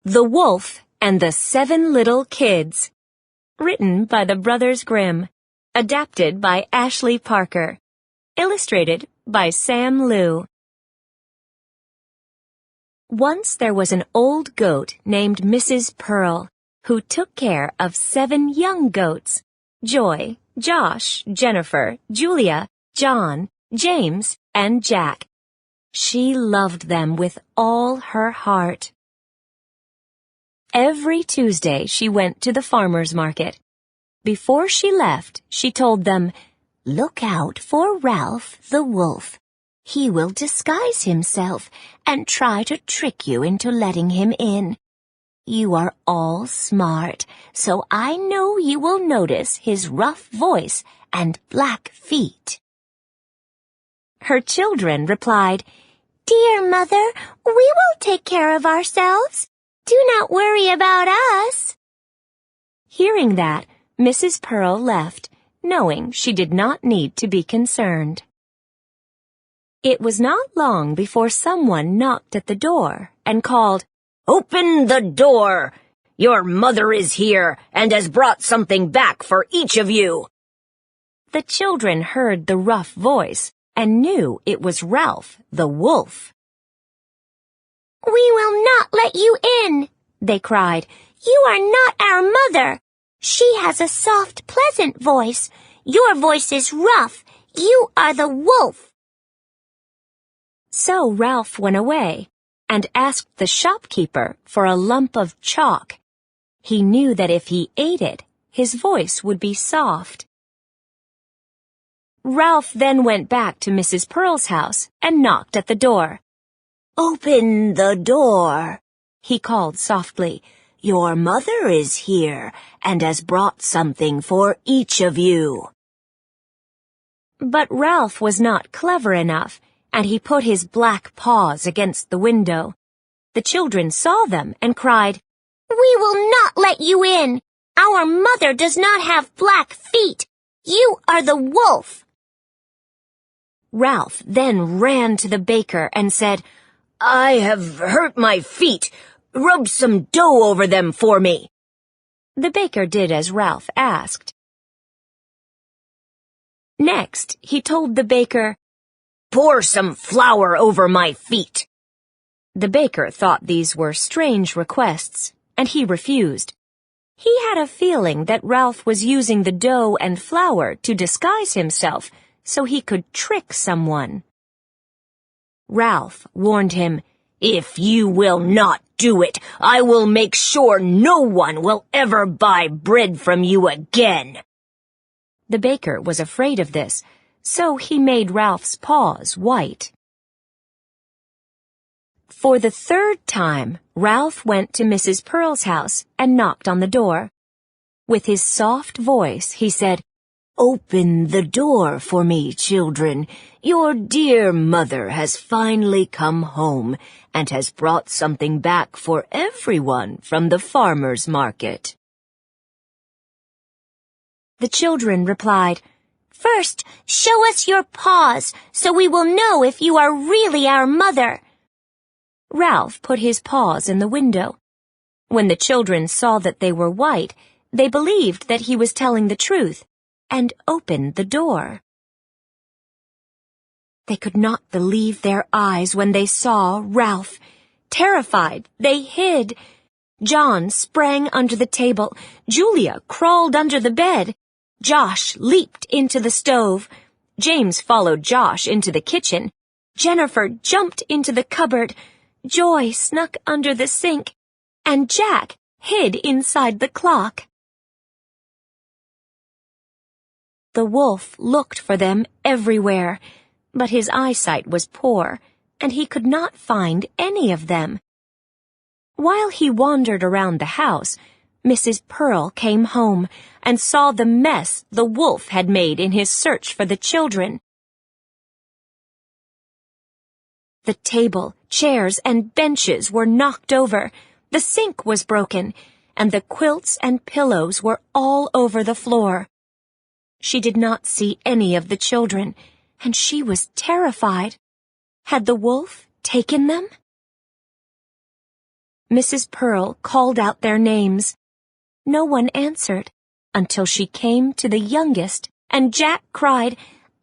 The Wolf and the Seven Little Kids. Written by the Brothers Grimm. Adapted by Ashley Parker. Illustrated by Sam Liu. Once there was an old goat named Mrs. Pearl, who took care of 7 young goats: Joy, Josh, Jennifer, Julia, John, James, and Jack. She loved them with all her heart. Every Tuesday she went to the farmer's market. Before she left, she told them, "Look out for Ralph the wolf. He will disguise himself and try to trick you into letting him in. You are all smart, so I know you will notice his rough voice and black feet." Her children replied, "Dear Mother, we will take care of ourselves. Do not worry about us." Hearing that, Mrs. Pearl left, knowing she did not need to be concerned. It was not long before someone knocked at the door and called, "Open the door! Your mother is here and has brought something back for each of you." The children heard the rough voice and knew it was Ralph the wolf. "We will not let you in," they cried. "You are not our mother. She has a soft, pleasant voice. Your voice is rough. You are the wolf." So Ralph went away and asked the shopkeeper for a lump of chalk. He knew that if he ate it, his voice would be soft. Ralph then went back to Mrs. Pearl's house and knocked at the door. "Open the door," he called softly. "Your mother is here and has brought something for each of you." But Ralph was not clever enough, and he put his black paws against the window. The children saw them and cried, "We will not let you in. Our mother does not have black feet. You are the wolf." Ralph then ran to the baker and said, "I have hurt my feet. Rub some dough over them for me." The baker did as Ralph asked. Next, he told the baker, "Pour some flour over my feet." The baker thought these were strange requests, and he refused. He had a feeling that Ralph was using the dough and flour to disguise himself so he could trick someone. Ralph warned him, "If you will not do it, I will make sure no one will ever buy bread from you again." The baker was afraid of this, so he made Ralph's paws white. For the 3rd time, Ralph went to Mrs. Pearl's house and knocked on the door. With his soft voice, he said, "Open the door for me, children. Your dear mother has finally come home and has brought something back for everyone from the farmer's market." The children replied, "First, show us your paws so we will know if you are really our mother." Ralph put his paws in the window. When the children saw that they were white, they believed that he was telling the truth and opened the door. They could not believe their eyes when they saw Ralph. Terrified, they hid. John sprang under the table. Julia crawled under the bed. Josh leaped into the stove. James followed Josh into the kitchen. Jennifer jumped into the cupboard. Joy snuck under the sink. And Jack hid inside the clock. The wolf looked for them everywhere, but his eyesight was poor, and he could not find any of them. While he wandered around the house, Mrs. Pearl came home and saw the mess the wolf had made in his search for the children. The table, chairs, and benches were knocked over, the sink was broken, and the quilts and pillows were all over the floor. She did not see any of the children, and she was terrified. Had the wolf taken them? Mrs. Pearl called out their names. No one answered until she came to the youngest, and Jack cried,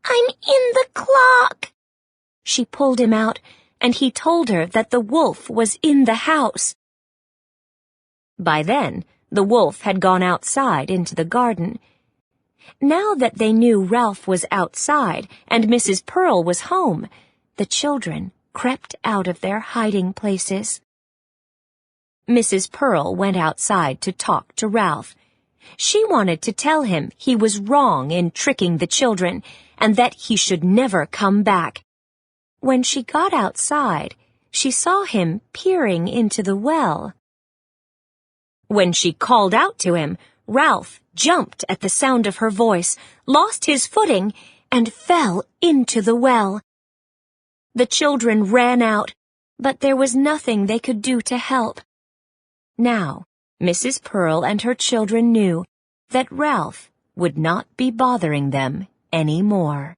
"I'm in the clock!" She pulled him out, and he told her that the wolf was in the house. By then, the wolf had gone outside into the garden. Now that they knew Ralph was outside and Mrs. Pearl was home, the children crept out of their hiding places. Mrs. Pearl went outside to talk to Ralph. She wanted to tell him he was wrong in tricking the children and that he should never come back. When she got outside, she saw him peering into the well. When she called out to him, Ralph jumped at the sound of her voice, lost his footing, and fell into the well. The children ran out, but there was nothing they could do to help. Now, Mrs. Pearl and her children knew that Ralph would not be bothering them any more.